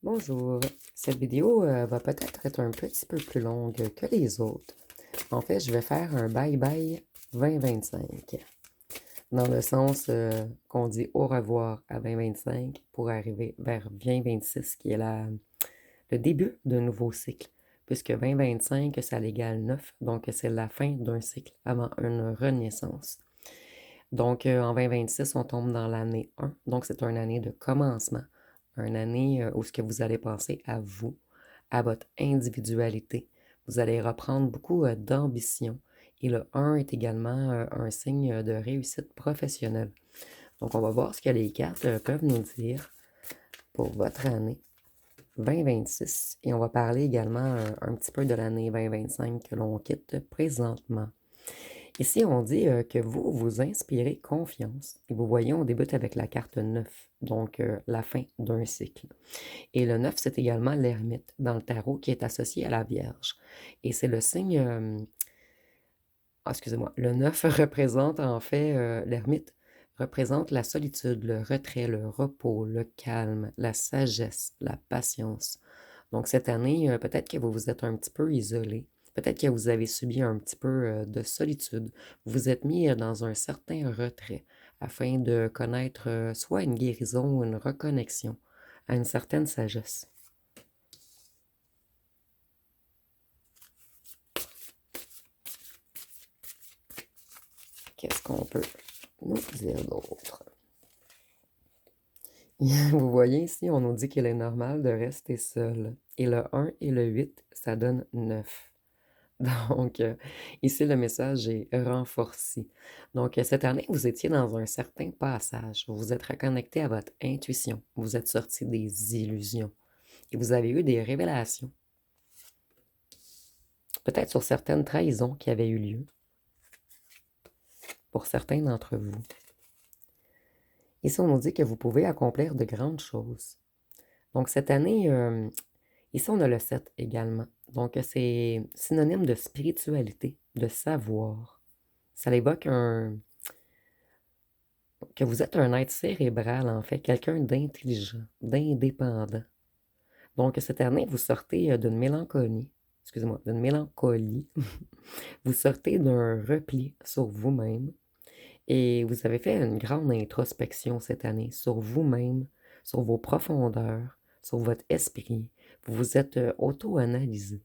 Bonjour, cette vidéo va peut-être être un petit peu plus longue que les autres. En fait, je vais faire un bye-bye 2025, dans le sens qu'on dit au revoir à 2025 pour arriver vers 2026, qui est le début d'un nouveau cycle, puisque 2025, ça l'égale 9, donc c'est la fin d'un cycle avant une renaissance. Donc, en 2026, on tombe dans l'année 1. Donc, c'est une année de commencement. Une année où ce que vous allez penser à vous, à votre individualité. Vous allez reprendre beaucoup d'ambition. Et le 1 est également un signe de réussite professionnelle. Donc, on va voir ce que les cartes peuvent nous dire pour votre année 2026. Et on va parler également un petit peu de l'année 2025 que l'on quitte présentement. Ici, on dit que vous, vous inspirez confiance. Et vous voyez, on débute avec la carte 9, donc la fin d'un cycle. Et le 9, c'est également l'ermite dans le tarot qui est associé à la Vierge. Et c'est le signe... excusez-moi. Le 9 représente en fait, l'ermite représente la solitude, le retrait, le repos, le calme, la sagesse, la patience. Donc cette année, peut-être que vous vous êtes un petit peu isolé. Peut-être que vous avez subi un petit peu de solitude. Vous vous êtes mis dans un certain retrait afin de connaître soit une guérison ou une reconnexion à une certaine sagesse. Qu'est-ce qu'on peut nous dire d'autre? Vous voyez ici, on nous dit qu'il est normal de rester seul. Et le 1 et le 8, ça donne 9. Donc, ici, le message est renforcé. Donc, cette année, vous étiez dans un certain passage. Vous vous êtes reconnecté à votre intuition. Vous êtes sorti des illusions. Et vous avez eu des révélations. Peut-être sur certaines trahisons qui avaient eu lieu. Pour certains d'entre vous. Ici, on nous dit que vous pouvez accomplir de grandes choses. Donc, cette année, ici, on a le 7 également. Donc, c'est synonyme de spiritualité, de savoir. Ça évoque que vous êtes un être cérébral, en fait, quelqu'un d'intelligent, d'indépendant. Donc, cette année, vous sortez d'une mélancolie, excusez-moi, d'une mélancolie. Vous sortez d'un repli sur vous-même et vous avez fait une grande introspection cette année sur vous-même, sur vos profondeurs, sur votre esprit. Vous vous êtes auto-analysé.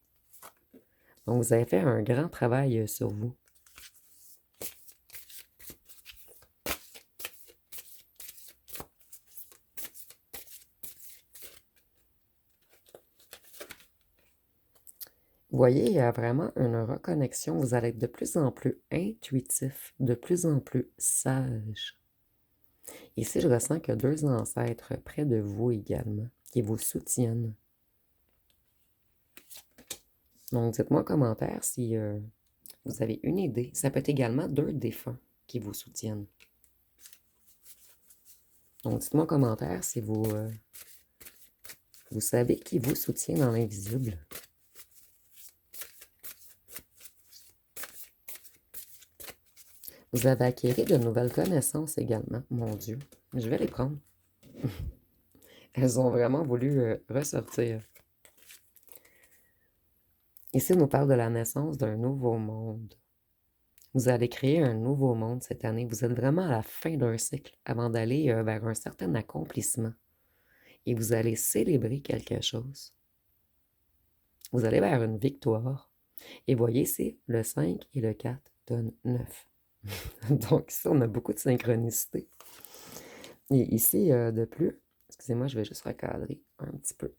Donc, vous avez fait un grand travail sur vous. Vous voyez, il y a vraiment une reconnexion. Vous allez être de plus en plus intuitif, de plus en plus sage. Ici, je ressens que deux ancêtres près de vous également, qui vous soutiennent. Donc, dites-moi en commentaire si vous avez une idée. Ça peut être également deux défunts qui vous soutiennent. Donc, dites-moi en commentaire si vous savez qui vous soutient dans l'invisible. Vous avez acquis de nouvelles connaissances également. Mon Dieu, je vais les prendre. Elles ont vraiment voulu ressortir. Ici, on nous parle de la naissance d'un nouveau monde. Vous allez créer un nouveau monde cette année. Vous êtes vraiment à la fin d'un cycle avant d'aller vers un certain accomplissement. Et vous allez célébrer quelque chose. Vous allez vers une victoire. Et voyez, c'est le 5 et le 4 donnent 9. Donc ici, on a beaucoup de synchronicité. Et ici, de plus, excusez-moi, je vais juste recadrer un petit peu.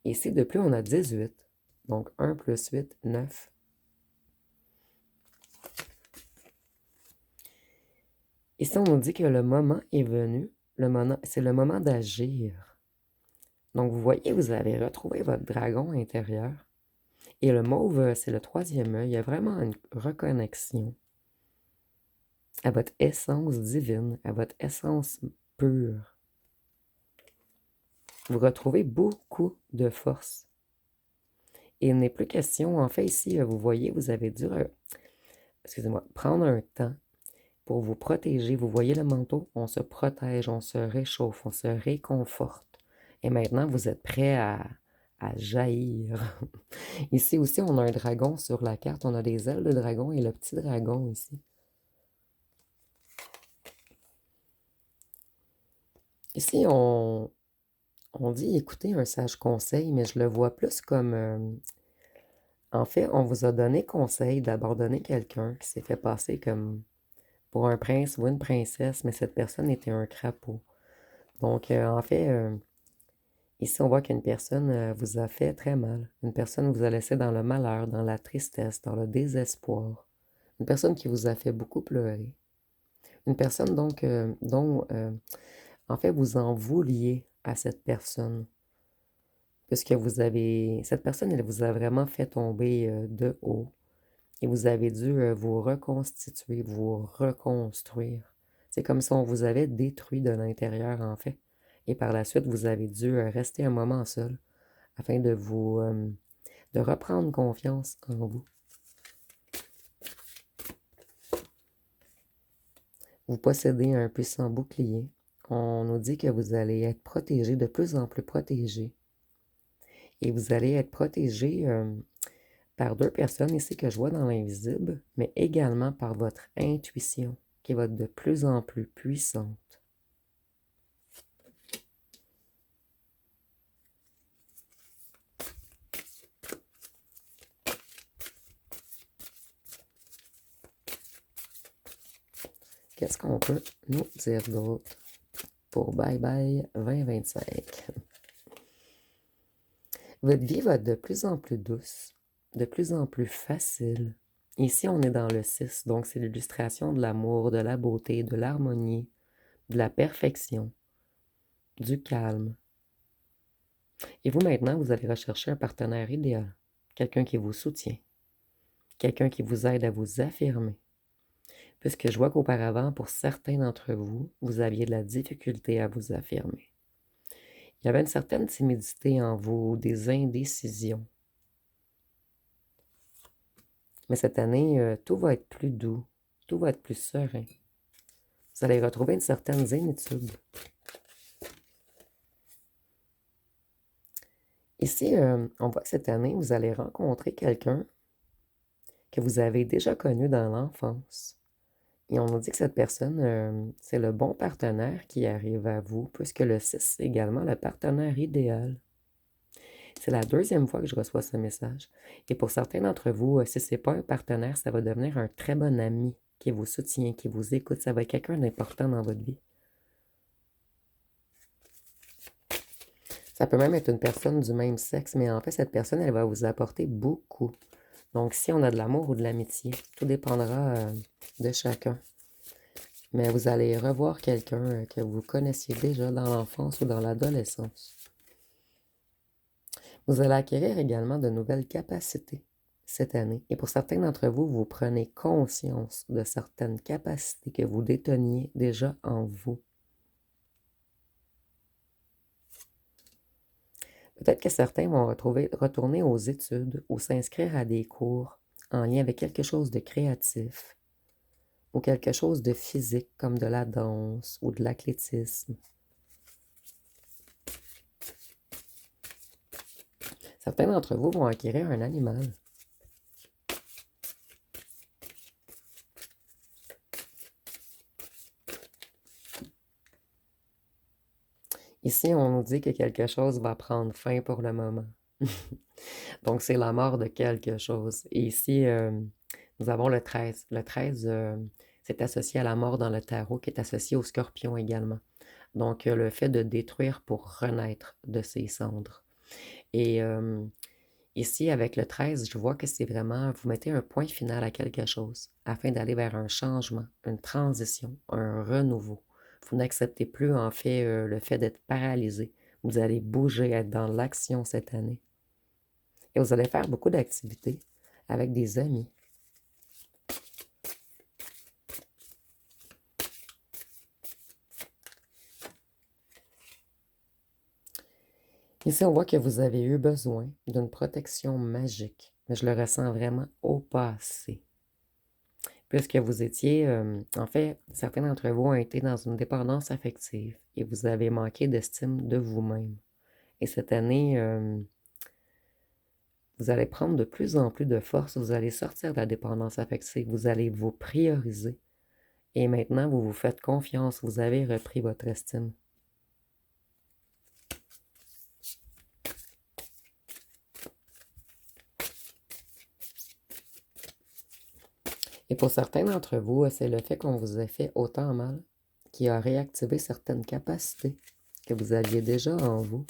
Ici, de plus, on a 18. Donc 1 plus 8, 9. Ici, on nous dit que le moment est venu. C'est le moment d'agir. Donc, vous voyez, vous avez retrouvé votre dragon intérieur. Et le mauve, c'est le troisième œil. Il y a vraiment une reconnexion à votre essence divine, à votre essence pure. Vous retrouvez beaucoup de force. Et il n'est plus question, en fait, ici, vous voyez, vous avez dû, excusez-moi, prendre un temps pour vous protéger. Vous voyez le manteau? On se protège, on se réchauffe, on se réconforte. Et maintenant, vous êtes prêt à jaillir. Ici aussi, on a un dragon sur la carte. On a des ailes de dragon et le petit dragon ici. Ici, on dit écouter un sage conseil, mais je le vois plus comme... en fait, on vous a donné conseil d'abandonner quelqu'un qui s'est fait passer comme pour un prince ou une princesse, mais cette personne était un crapaud. Donc, en fait, ici, on voit qu'une personne vous a fait très mal. Une personne vous a laissé dans le malheur, dans la tristesse, dans le désespoir. Une personne qui vous a fait beaucoup pleurer. Une personne donc dont, en fait, vous en vouliez à cette personne. Puisque vous avez... Cette personne, elle vous a vraiment fait tomber de haut. Et vous avez dû vous reconstituer, vous reconstruire. C'est comme si on vous avait détruit de l'intérieur, en fait. Et par la suite, vous avez dû rester un moment seul afin de vous... de reprendre confiance en vous. Vous possédez un puissant bouclier. On nous dit que vous allez être protégé, de plus en plus protégé. Et vous allez être protégé par deux personnes ici que je vois dans l'invisible, mais également par votre intuition, qui va être de plus en plus puissante. Qu'est-ce qu'on peut nous dire d'autre pour Bye Bye 2025? Votre vie va être de plus en plus douce, de plus en plus facile. Ici, on est dans le 6, donc c'est l'illustration de l'amour, de la beauté, de l'harmonie, de la perfection, du calme. Et vous, maintenant, vous allez rechercher un partenaire idéal, quelqu'un qui vous soutient, quelqu'un qui vous aide à vous affirmer. Puisque je vois qu'auparavant, pour certains d'entre vous, vous aviez de la difficulté à vous affirmer. Il y avait une certaine timidité en vous, des indécisions. Mais cette année, tout va être plus doux, tout va être plus serein. Vous allez retrouver une certaine zénitude. Ici, on voit que cette année, vous allez rencontrer quelqu'un que vous avez déjà connu dans l'enfance. Et on nous dit que cette personne, c'est le bon partenaire qui arrive à vous, puisque le 6, c'est également le partenaire idéal. C'est la deuxième fois que je reçois ce message. Et pour certains d'entre vous, si ce n'est pas un partenaire, ça va devenir un très bon ami qui vous soutient, qui vous écoute. Ça va être quelqu'un d'important dans votre vie. Ça peut même être une personne du même sexe, mais en fait, cette personne, elle va vous apporter beaucoup. Donc, si on a de l'amour ou de l'amitié, tout dépendra de chacun. Mais vous allez revoir quelqu'un que vous connaissiez déjà dans l'enfance ou dans l'adolescence. Vous allez acquérir également de nouvelles capacités cette année. Et pour certains d'entre vous, vous prenez conscience de certaines capacités que vous déteniez déjà en vous. Peut-être que certains vont retourner aux études ou s'inscrire à des cours en lien avec quelque chose de créatif ou quelque chose de physique comme de la danse ou de l'athlétisme. Certains d'entre vous vont acquérir un animal. Ici, on nous dit que quelque chose va prendre fin pour le moment. Donc, c'est la mort de quelque chose. Et ici, nous avons le 13. Le 13, c'est associé à la mort dans le tarot, qui est associé au scorpion également. Donc, le fait de détruire pour renaître de ses cendres. Et ici, avec le 13, je vois que c'est vraiment, vous mettez un point final à quelque chose afin d'aller vers un changement, une transition, un renouveau. Vous n'acceptez plus, en fait, le fait d'être paralysé. Vous allez bouger, être dans l'action cette année. Et vous allez faire beaucoup d'activités avec des amis. Ici, on voit que vous avez eu besoin d'une protection magique, mais je le ressens vraiment au passé. Puisque vous étiez, en fait, certains d'entre vous ont été dans une dépendance affective et vous avez manqué d'estime de vous-même. Et cette année, vous allez prendre de plus en plus de force, vous allez sortir de la dépendance affective, vous allez vous prioriser. Et maintenant, vous vous faites confiance, vous avez repris votre estime. Et pour certains d'entre vous, c'est le fait qu'on vous ait fait autant mal qui a réactivé certaines capacités que vous aviez déjà en vous.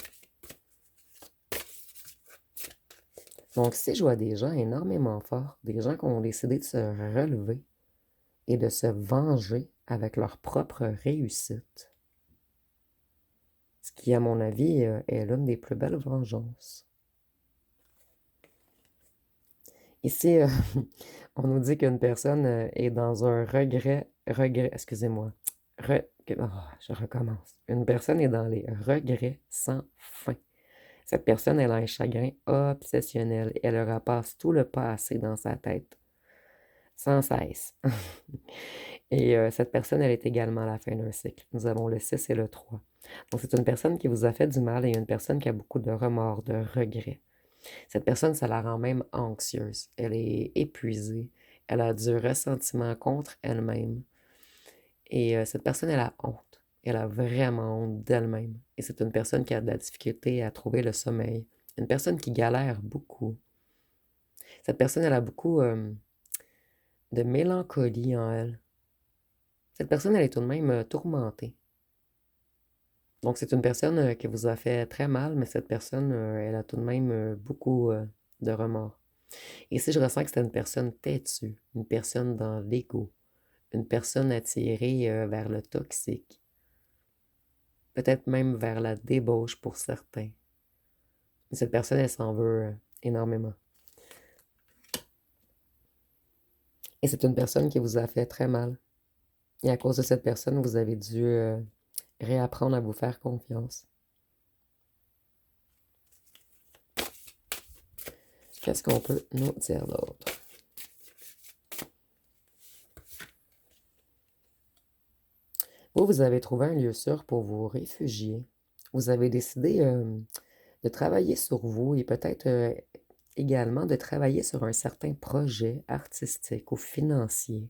Donc, si je vois des gens énormément forts, des gens qui ont décidé de se relever et de se venger avec leur propre réussite, ce qui, à mon avis, est l'une des plus belles vengeances. Ici, on nous dit qu'une personne est dans un excusez-moi, je recommence. Une personne est dans les regrets sans fin. Cette personne, elle a un chagrin obsessionnel. Elle repasse tout le passé dans sa tête, sans cesse. Et cette personne, elle est également à la fin d'un cycle. Nous avons le 6 et le 3. Donc, c'est une personne qui vous a fait du mal et une personne qui a beaucoup de remords, de regrets. Cette personne, ça la rend même anxieuse. Elle est épuisée. Elle a du ressentiment contre elle-même. Et cette personne, elle a honte. Elle a vraiment honte d'elle-même. Et c'est une personne qui a de la difficulté à trouver le sommeil. Une personne qui galère beaucoup. Cette personne, elle a beaucoup de mélancolie en elle. Cette personne, elle est tout de même tourmentée. Donc, c'est une personne qui vous a fait très mal, mais cette personne, elle a tout de même beaucoup de remords. Et si je ressens que c'est une personne têtue, une personne dans l'ego, une personne attirée vers le toxique, peut-être même vers la débauche pour certains. Mais cette personne, elle s'en veut énormément. Et c'est une personne qui vous a fait très mal. Et à cause de cette personne, vous avez dû réapprendre à vous faire confiance. Qu'est-ce qu'on peut nous dire d'autre? Vous avez trouvé un lieu sûr pour vous réfugier. Vous avez décidé de travailler sur vous et peut-être également de travailler sur un certain projet artistique ou financier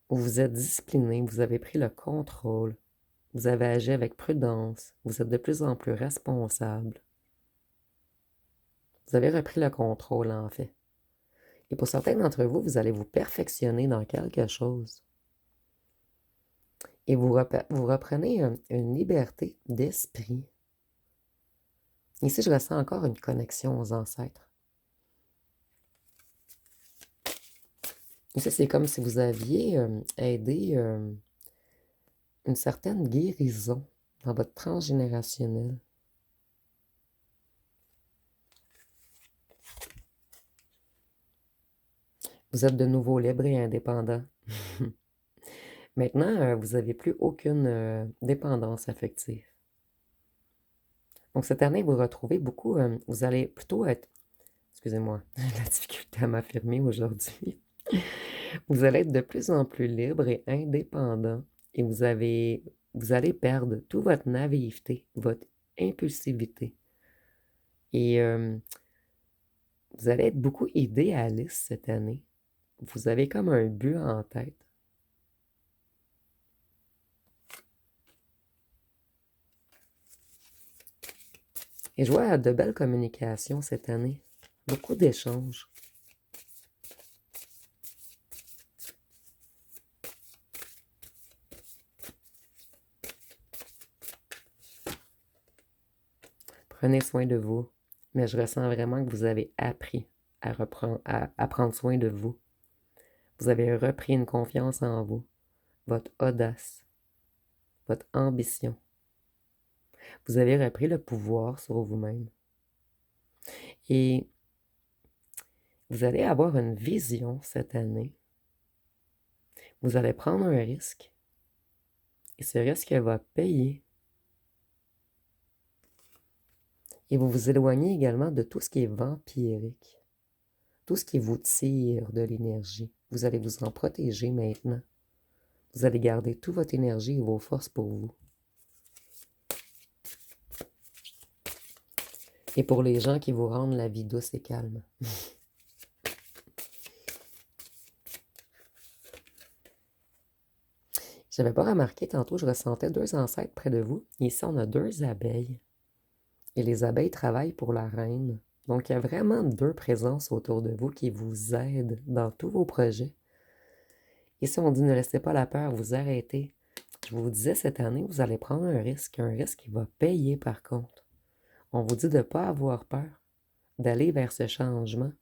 où vous êtes discipliné, vous avez pris le contrôle, vous avez agi avec prudence, vous êtes de plus en plus responsable. Vous avez repris le contrôle, en fait. Et pour certains d'entre vous, vous allez vous perfectionner dans quelque chose. Et vous reprenez une liberté d'esprit. Ici, je ressens encore une connexion aux ancêtres. Ici, c'est comme si vous aviez aidé une certaine guérison dans votre transgénérationnel. Vous êtes de nouveau libre et indépendant. Maintenant, vous n'avez plus aucune dépendance affective. Donc, cette année, vous retrouvez beaucoup, vous allez plutôt être, excusez-moi, la difficulté à m'affirmer aujourd'hui. Vous allez être de plus en plus libre et indépendant et vous allez perdre toute votre naïveté, votre impulsivité. Et vous allez être beaucoup idéaliste cette année. Vous avez comme un but en tête. Et je vois de belles communications cette année. Beaucoup d'échanges. Prenez soin de vous. Mais je ressens vraiment que vous avez appris à prendre soin de vous. Vous avez repris une confiance en vous, votre audace, votre ambition. Vous avez repris le pouvoir sur vous-même. Et vous allez avoir une vision cette année. Vous allez prendre un risque. Et ce risque va payer. Et vous vous éloignez également de tout ce qui est vampirique. Tout ce qui vous tire de l'énergie. Vous allez vous en protéger maintenant. Vous allez garder toute votre énergie et vos forces pour vous. Et pour les gens qui vous rendent la vie douce et calme. J'avais pas remarqué, tantôt je ressentais 2 ancêtres près de vous. Ici, on a 2 abeilles. Et les abeilles travaillent pour la reine. Donc, il y a vraiment 2 présences autour de vous qui vous aident dans tous vos projets. Ici, on dit ne laissez pas la peur vous arrêter. Je vous disais, cette année, vous allez prendre un risque qui va payer par contre. On vous dit de ne pas avoir peur, d'aller vers ce changement.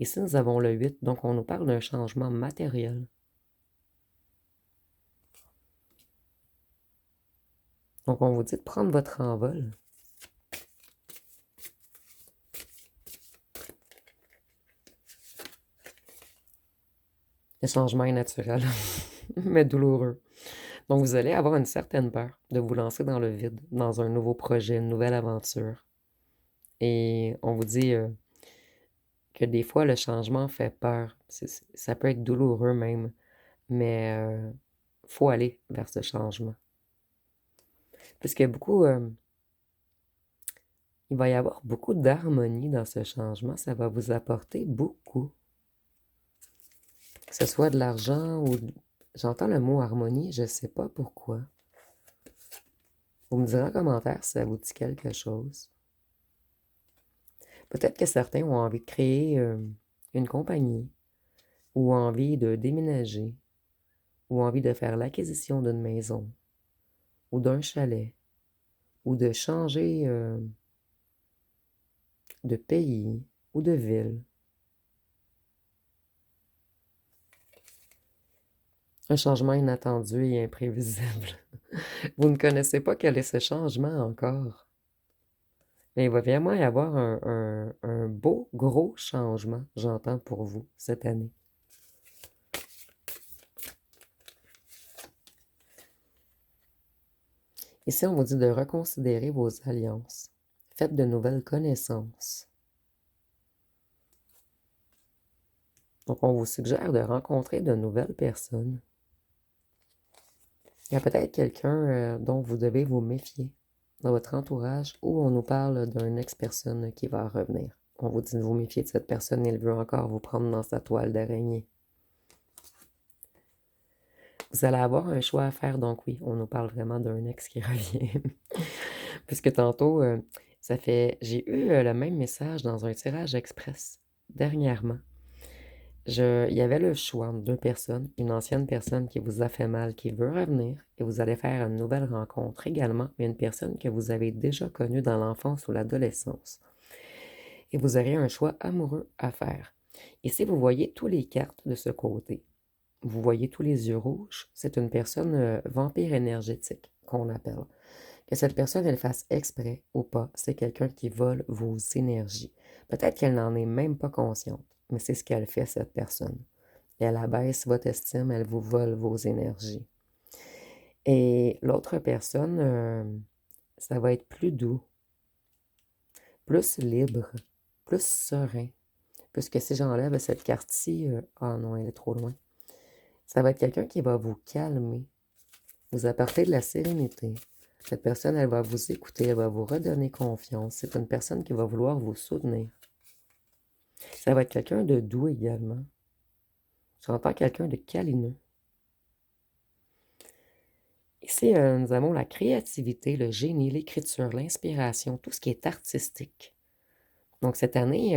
Ici, nous avons le 8, donc on nous parle d'un changement matériel. Donc, on vous dit de prendre votre envol. Le changement est naturel, mais douloureux. Donc, vous allez avoir une certaine peur de vous lancer dans le vide, dans un nouveau projet, une nouvelle aventure. Et on vous dit que des fois, le changement fait peur. Ça peut être douloureux même, mais faut aller vers ce changement. Puisque il va y avoir beaucoup d'harmonie dans ce changement. Ça va vous apporter beaucoup. Que ce soit de l'argent ou... J'entends le mot harmonie, je ne sais pas pourquoi. Vous me direz en commentaire si ça vous dit quelque chose. Peut-être que certains ont envie de créer une compagnie, ou envie de déménager, ou envie de faire l'acquisition d'une maison, ou d'un chalet, ou de changer de pays ou de ville. Un changement inattendu et imprévisible. Vous ne connaissez pas quel est ce changement encore. Mais il va vraiment y avoir un beau, gros changement, j'entends pour vous, cette année. Ici, on vous dit de reconsidérer vos alliances. Faites de nouvelles connaissances. Donc, on vous suggère de rencontrer de nouvelles personnes. Il y a peut-être quelqu'un dont vous devez vous méfier dans votre entourage, ou on nous parle d'une ex-personne qui va revenir. On vous dit de vous méfier de cette personne, elle veut encore vous prendre dans sa toile d'araignée. Vous allez avoir un choix à faire, donc oui, on nous parle vraiment d'un ex qui revient. Puisque tantôt, j'ai eu le même message dans un tirage express, dernièrement. Il y avait le choix entre 2 personnes, une ancienne personne qui vous a fait mal, qui veut revenir, et vous allez faire une nouvelle rencontre également, mais une personne que vous avez déjà connue dans l'enfance ou l'adolescence. Et vous aurez un choix amoureux à faire. Ici, vous voyez tous les cartes de ce côté. Vous voyez tous les yeux rouges. C'est une personne vampire énergétique qu'on appelle. Que cette personne, elle fasse exprès ou pas, c'est quelqu'un qui vole vos énergies. Peut-être qu'elle n'en est même pas consciente, mais c'est ce qu'elle fait, cette personne. Elle abaisse votre estime, elle vous vole vos énergies. Et l'autre personne, ça va être plus doux, plus libre, plus serein. Puisque si j'enlève cette carte-ci, ah non, elle est trop loin. Ça va être quelqu'un qui va vous calmer, vous apporter de la sérénité. Cette personne, elle va vous écouter, elle va vous redonner confiance. C'est une personne qui va vouloir vous soutenir. Ça va être quelqu'un de doux également. J'entends quelqu'un de câlineux. Ici, nous avons la créativité, le génie, l'écriture, l'inspiration, tout ce qui est artistique. Donc cette année,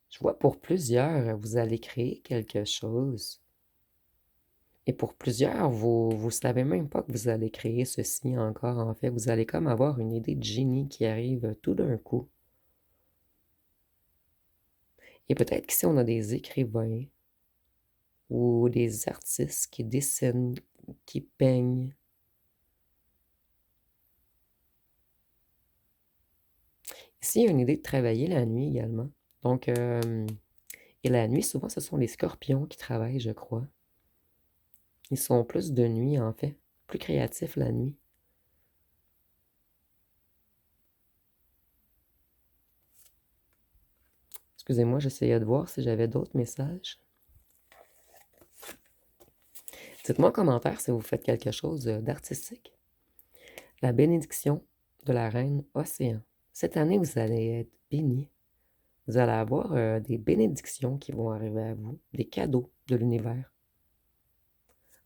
je vois pour plusieurs, vous allez créer quelque chose. Et pour plusieurs, vous ne savez même pas que vous allez créer ceci encore. En fait, vous allez comme avoir une idée de génie qui arrive tout d'un coup. Et peut-être qu'ici, on a des écrivains ou des artistes qui dessinent, qui peignent. Ici, il y a une idée de travailler la nuit également. Donc, et la nuit, souvent, ce sont les scorpions qui travaillent, je crois. Ils sont plus de nuit, en fait. Plus créatifs la nuit. Excusez-moi, j'essayais de voir si j'avais d'autres messages. Dites-moi en commentaire si vous faites quelque chose d'artistique. La bénédiction de la reine Océan. cette année, vous allez être béni. Vous allez avoir des bénédictions qui vont arriver à vous, des cadeaux de l'univers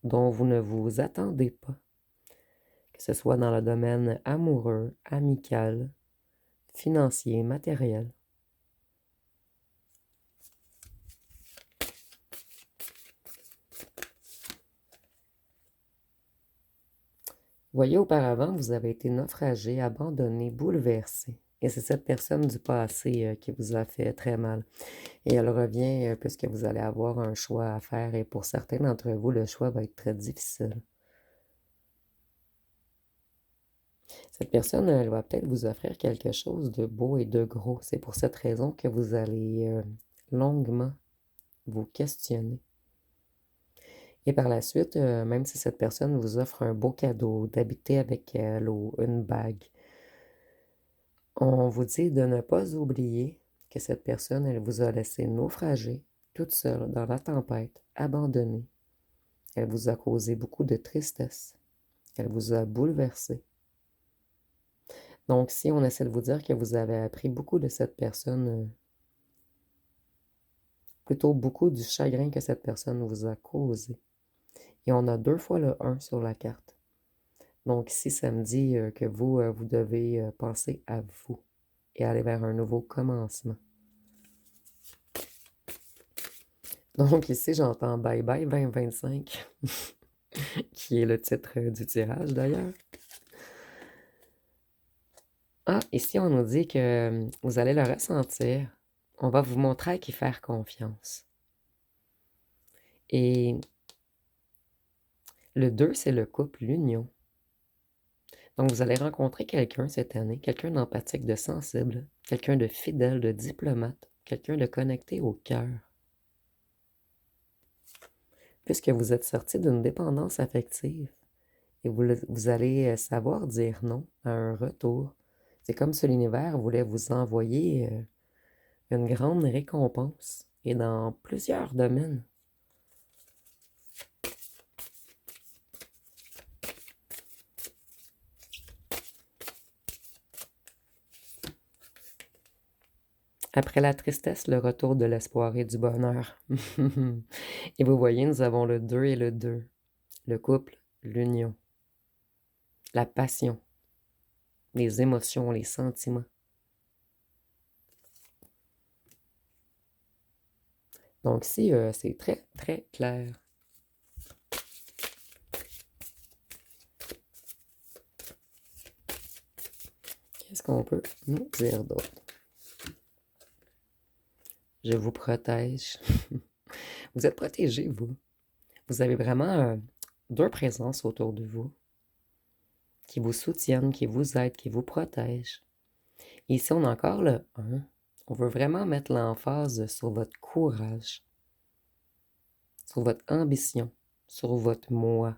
dont vous ne vous attendez pas, que ce soit dans le domaine amoureux, amical, financier, matériel. Voyez, auparavant, vous avez été naufragé, abandonné, bouleversé. Et c'est cette personne du passé qui vous a fait très mal. Et elle revient puisque vous allez avoir un choix à faire. Et pour certains d'entre vous, le choix va être très difficile. Cette personne, elle va peut-être vous offrir quelque chose de beau et de gros. C'est pour cette raison que vous allez longuement vous questionner. Et par la suite, même si cette personne vous offre un beau cadeau, d'habiter avec elle ou une bague, on vous dit de ne pas oublier que cette personne, elle vous a laissé naufrager, toute seule, dans la tempête, abandonnée. Elle vous a causé beaucoup de tristesse. Elle vous a bouleversé. Donc, si on essaie de vous dire que vous avez appris beaucoup de cette personne, plutôt beaucoup du chagrin que cette personne vous a causé. Et on a 2 fois le 1 sur la carte. Donc ici, ça me dit que vous devez penser à vous et aller vers un nouveau commencement. Donc ici, j'entends Bye Bye 2025, qui est le titre du tirage d'ailleurs. Ah, ici, on nous dit que vous allez le ressentir. On va vous montrer à qui faire confiance. Et le 2, c'est le couple, l'union. Donc, vous allez rencontrer quelqu'un cette année, quelqu'un d'empathique, de sensible, quelqu'un de fidèle, de diplomate, quelqu'un de connecté au cœur. Puisque vous êtes sorti d'une dépendance affective et vous allez savoir dire non à un retour. C'est comme si l'univers voulait vous envoyer une grande récompense et dans plusieurs domaines. Après la tristesse, le retour de l'espoir et du bonheur. Et vous voyez, nous avons le 2 et le 2. Le couple, l'union, la passion, les émotions, les sentiments. Donc ici, c'est très, très clair. Qu'est-ce qu'on peut nous dire d'autre? Je vous protège. Vous êtes protégé, vous. Vous avez vraiment 2 présences autour de vous qui vous soutiennent, qui vous aident, qui vous protègent. Et ici, on a encore le 1. On veut vraiment mettre l'emphase sur votre courage, sur votre ambition, sur votre moi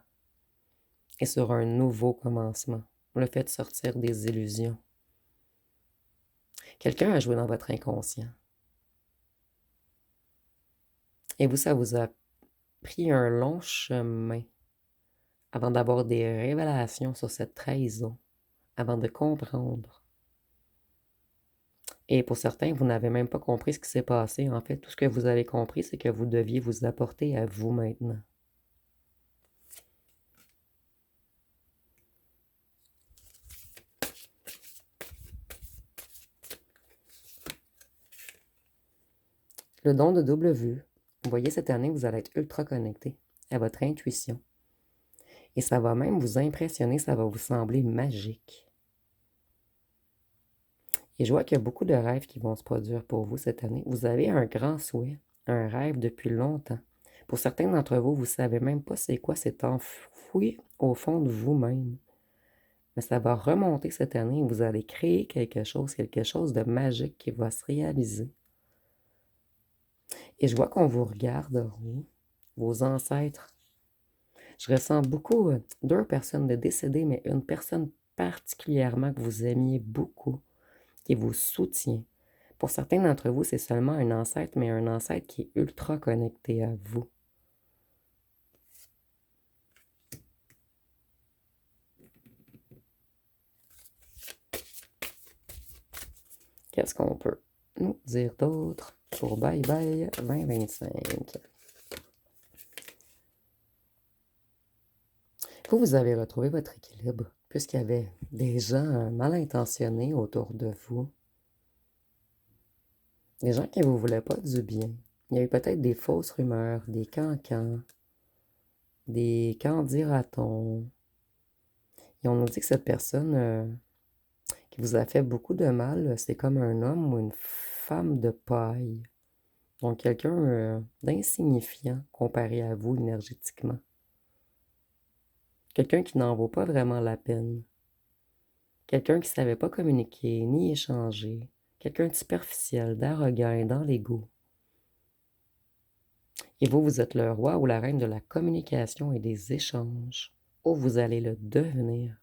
et sur un nouveau commencement. Le fait de sortir des illusions. Quelqu'un a joué dans votre inconscient. Et vous, ça vous a pris un long chemin avant d'avoir des révélations sur cette trahison, avant de comprendre. Et pour certains, vous n'avez même pas compris ce qui s'est passé. En fait, tout ce que vous avez compris, c'est que vous deviez vous apporter à vous maintenant. Le don de double vue. Vous voyez, cette année, vous allez être ultra connecté à votre intuition. Et ça va même vous impressionner, ça va vous sembler magique. Et je vois qu'il y a beaucoup de rêves qui vont se produire pour vous cette année. Vous avez un grand souhait, un rêve depuis longtemps. Pour certains d'entre vous, vous ne savez même pas c'est quoi, c'est enfoui au fond de vous-même. Mais ça va remonter cette année et vous allez créer quelque chose de magique qui va se réaliser. Et je vois qu'on vous regarde, vos ancêtres. Je ressens beaucoup 2 personnes de décédées, mais une personne particulièrement que vous aimiez beaucoup, qui vous soutient. Pour certains d'entre vous, c'est seulement un ancêtre, mais un ancêtre qui est ultra connecté à vous. Qu'est-ce qu'on peut nous dire d'autre pour Bye Bye 2025? Vous avez retrouvé votre équilibre, puisqu'il y avait des gens mal intentionnés autour de vous. Des gens qui ne vous voulaient pas du bien. Il y a eu peut-être des fausses rumeurs, des cancans, des qu'en-dira-t-on. Et on nous dit que cette personne qui vous a fait beaucoup de mal, c'est comme un homme ou une femme de paille. Donc quelqu'un d'insignifiant comparé à vous énergétiquement. Quelqu'un qui n'en vaut pas vraiment la peine. Quelqu'un qui ne savait pas communiquer ni échanger. Quelqu'un de superficiel, d'arrogant et dans l'ego. Et vous, vous êtes le roi ou la reine de la communication et des échanges. Ou vous allez le devenir.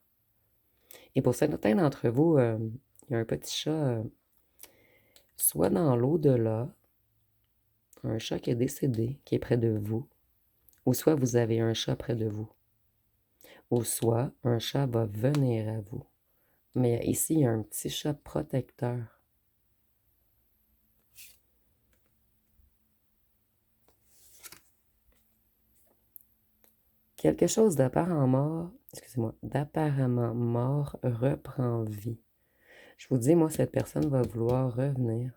Et pour certains d'entre vous, il y a un petit chat, soit dans l'au-delà, un chat qui est décédé, qui est près de vous, ou soit vous avez un chat près de vous, ou soit un chat va venir à vous. Mais ici, il y a un petit chat protecteur. Quelque chose d'apparemment mort reprend vie. Je vous dis, moi, cette personne va vouloir revenir.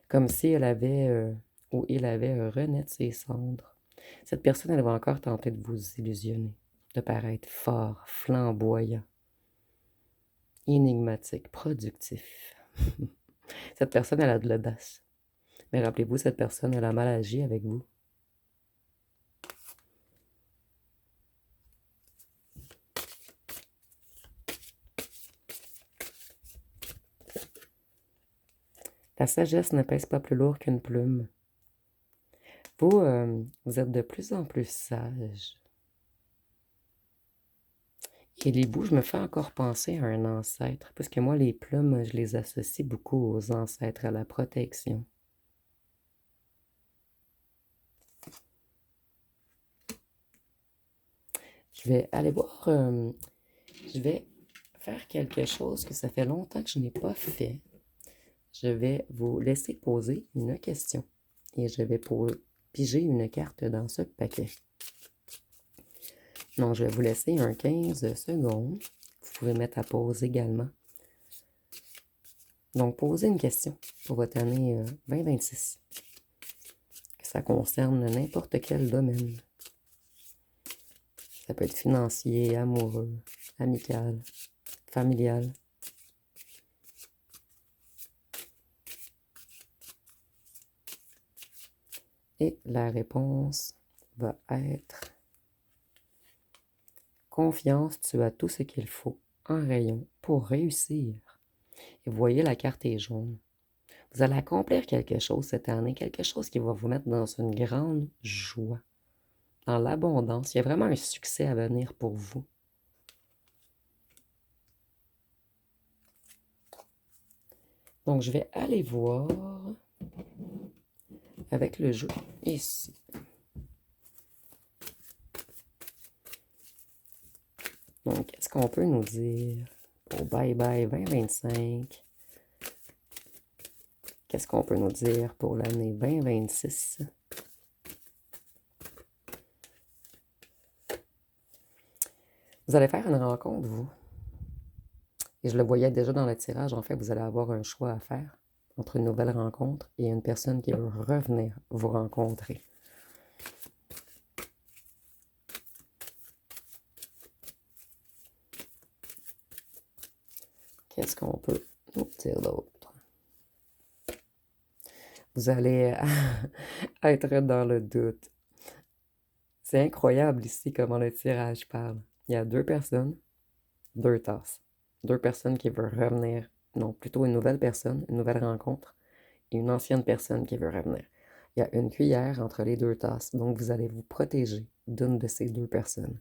Comme si elle avait, ou il avait renaître ses cendres. Cette personne, elle va encore tenter de vous illusionner, de paraître fort, flamboyant, énigmatique, productif. Cette personne, elle a de l'audace. Mais rappelez-vous, cette personne, elle a mal agi avec vous. La sagesse ne pèse pas plus lourd qu'une plume. Vous, vous êtes de plus en plus sage. Et l'hibou, je me fais encore penser à un ancêtre, parce que moi, les plumes, je les associe beaucoup aux ancêtres, à la protection. Je vais aller voir, je vais faire quelque chose que ça fait longtemps que je n'ai pas fait. Je vais vous laisser poser une question et je vais piger une carte dans ce paquet. Donc, je vais vous laisser un 15 secondes. Vous pouvez mettre à pause également. Donc, posez une question pour votre année 2026. Que ça concerne n'importe quel domaine. Ça peut être financier, amoureux, amical, familial. Et la réponse va être confiance, tu as tout ce qu'il faut en rayon pour réussir. Et vous voyez, la carte est jaune. Vous allez accomplir quelque chose cette année, quelque chose qui va vous mettre dans une grande joie, dans l'abondance. Il y a vraiment un succès à venir pour vous. Donc, je vais aller voir avec le jeu ici. Donc, qu'est-ce qu'on peut nous dire pour Bye Bye 2025? Qu'est-ce qu'on peut nous dire pour l'année 2026? Vous allez faire une rencontre, vous. Et je le voyais déjà dans le tirage. En fait, vous allez avoir un choix à faire entre une nouvelle rencontre et une personne qui veut revenir vous rencontrer. Qu'est-ce qu'on peut nous dire d'autre? Vous allez être dans le doute. C'est incroyable ici comment le tirage parle. Il y a deux personnes, deux tasses. Deux personnes qui veulent revenir. Non, plutôt une nouvelle personne, une nouvelle rencontre, et une ancienne personne qui veut revenir. Il y a une cuillère entre les deux tasses, donc vous allez vous protéger d'une de ces deux personnes.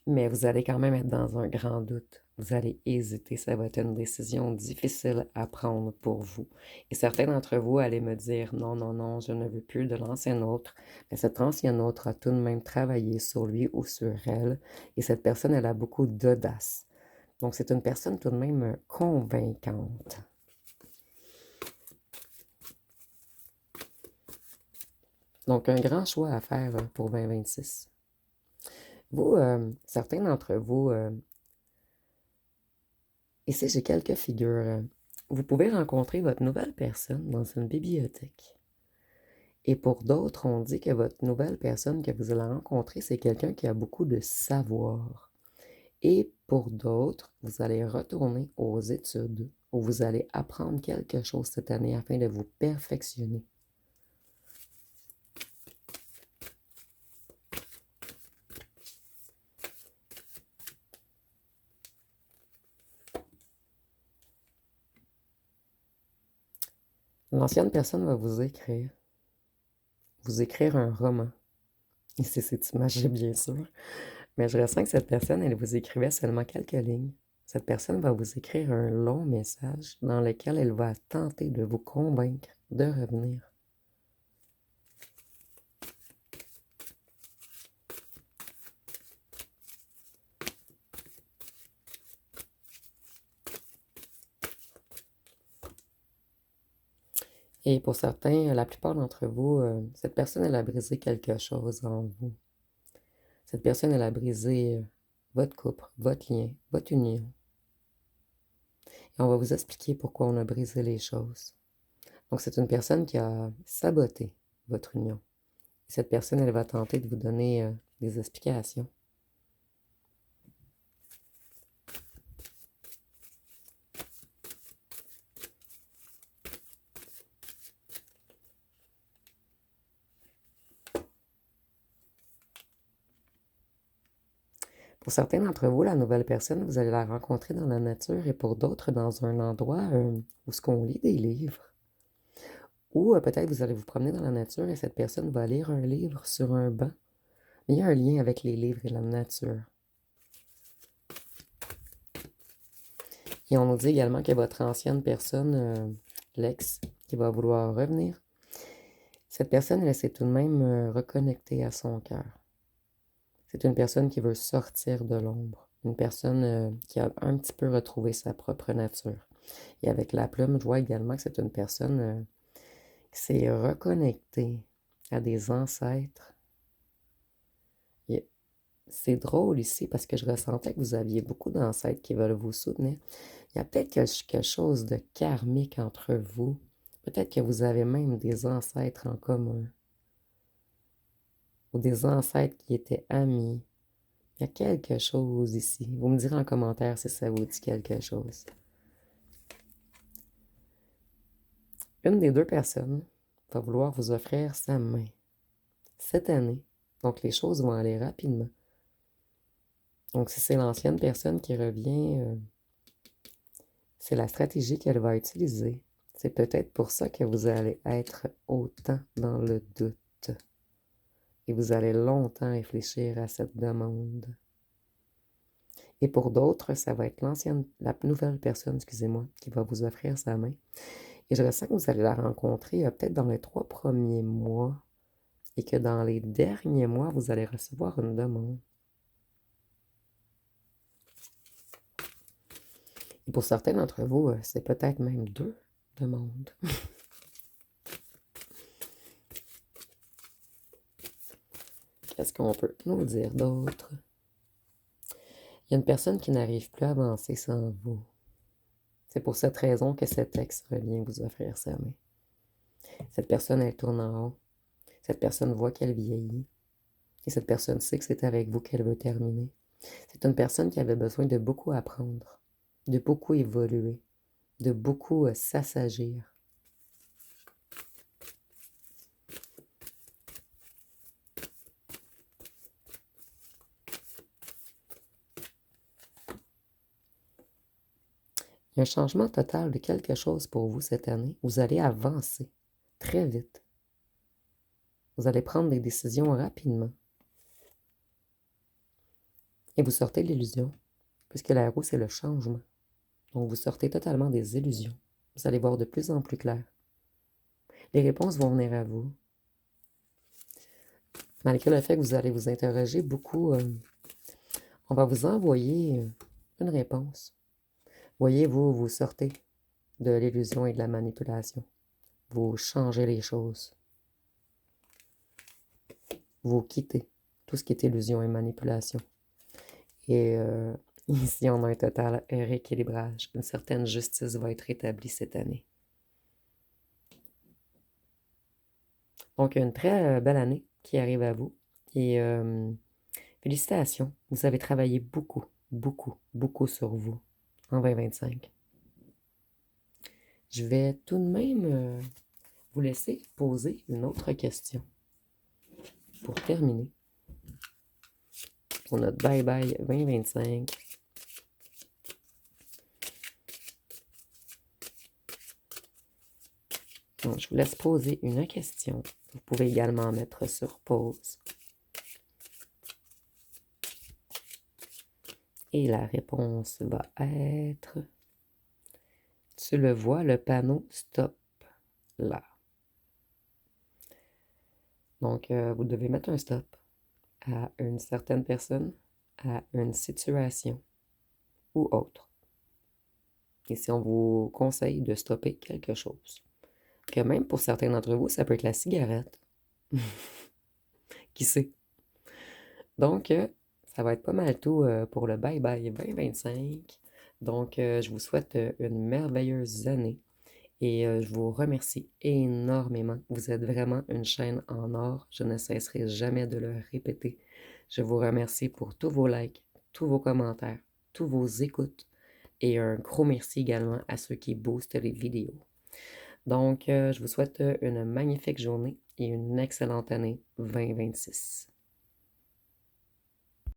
Mais vous allez quand même être dans un grand doute. Vous allez hésiter, ça va être une décision difficile à prendre pour vous. Et certains d'entre vous allez me dire, non, non, non, je ne veux plus de l'ancien autre. Mais cet ancien autre a tout de même travaillé sur lui ou sur elle. Et cette personne, elle a beaucoup d'audace. Donc, c'est une personne tout de même convaincante. Donc, un grand choix à faire pour 2026. Vous, certains d'entre vous, ici j'ai quelques figures. Vous pouvez rencontrer votre nouvelle personne dans une bibliothèque. Et pour d'autres, on dit que votre nouvelle personne que vous allez rencontrer, c'est quelqu'un qui a beaucoup de savoir. Et pour d'autres, vous allez retourner aux études où vous allez apprendre quelque chose cette année afin de vous perfectionner. L'ancienne personne va vous écrire un roman. Ici, c'est imagé, bien sûr. Mais je ressens que cette personne, elle vous écrivait seulement quelques lignes. Cette personne va vous écrire un long message dans lequel elle va tenter de vous convaincre de revenir. Et pour certains, la plupart d'entre vous, cette personne, elle a brisé quelque chose en vous. Cette personne, elle a brisé votre couple, votre lien, votre union. Et on va vous expliquer pourquoi on a brisé les choses. Donc, c'est une personne qui a saboté votre union. Et cette personne, elle va tenter de vous donner des explications. Pour certains d'entre vous, la nouvelle personne, vous allez la rencontrer dans la nature et pour d'autres, dans un endroit où ce qu'on lit des livres. Ou peut-être vous allez vous promener dans la nature et cette personne va lire un livre sur un banc. Mais il y a un lien avec les livres et la nature. Et on nous dit également que votre ancienne personne, l'ex, qui va vouloir revenir, cette personne, elle s'est tout de même reconnectée à son cœur. C'est une personne qui veut sortir de l'ombre. Une personne qui a un petit peu retrouvé sa propre nature. Et avec la plume, je vois également que c'est une personne qui s'est reconnectée à des ancêtres. Et c'est drôle ici parce que je ressentais que vous aviez beaucoup d'ancêtres qui veulent vous soutenir. Il y a peut-être quelque chose de karmique entre vous. Peut-être que vous avez même des ancêtres en commun. Ou des ancêtres qui étaient amis. Il y a quelque chose ici. Vous me direz en commentaire si ça vous dit quelque chose. Une des deux personnes va vouloir vous offrir sa main cette année. Donc, les choses vont aller rapidement. Donc, si c'est l'ancienne personne qui revient, c'est la stratégie qu'elle va utiliser. C'est peut-être pour ça que vous allez être autant dans le doute. Et vous allez longtemps réfléchir à cette demande. Et pour d'autres, ça va être la nouvelle personne, excusez-moi, qui va vous offrir sa main. Et je ressens que vous allez la rencontrer peut-être dans les 3 premiers mois et que dans les derniers mois, vous allez recevoir une demande. Et pour certains d'entre vous, c'est peut-être même 2 demandes. Qu'est-ce qu'on peut nous dire d'autre? Il y a une personne qui n'arrive plus à avancer sans vous. C'est pour cette raison que cet ex revient vous offrir sa main. Cette personne, elle tourne en haut. Cette personne voit qu'elle vieillit. Et cette personne sait que c'est avec vous qu'elle veut terminer. C'est une personne qui avait besoin de beaucoup apprendre, de beaucoup évoluer, de beaucoup s'assagir. Il y a un changement total de quelque chose pour vous cette année. Vous allez avancer très vite. Vous allez prendre des décisions rapidement. Et vous sortez de l'illusion, puisque la roue, c'est le changement. Donc, vous sortez totalement des illusions. Vous allez voir de plus en plus clair. Les réponses vont venir à vous. Malgré le fait que vous allez vous interroger beaucoup, on va vous envoyer une réponse. Voyez-vous, vous sortez de l'illusion et de la manipulation. Vous changez les choses. Vous quittez tout ce qui est illusion et manipulation. Et ici, on a un total rééquilibrage. Une certaine justice va être établie cette année. Donc, une très belle année qui arrive à vous. Et félicitations, vous avez travaillé beaucoup, beaucoup, beaucoup sur vous en 2025. Je vais tout de même vous laisser poser une autre question pour terminer. Pour notre Bye Bye 2025. Donc, je vous laisse poser une question. Vous pouvez également mettre sur pause. Et la réponse va être... Tu le vois, le panneau stop là. Donc, vous devez mettre un stop à une certaine personne, à une situation ou autre. Et si on vous conseille de stopper quelque chose, que même pour certains d'entre vous, ça peut être la cigarette. Qui sait? Donc, ça va être pas mal tout pour le Bye Bye 2025. Donc, je vous souhaite une merveilleuse année et je vous remercie énormément. Vous êtes vraiment une chaîne en or. Je ne cesserai jamais de le répéter. Je vous remercie pour tous vos likes, tous vos commentaires, tous vos écoutes et un gros merci également à ceux qui boostent les vidéos. Donc, je vous souhaite une magnifique journée et une excellente année 2026.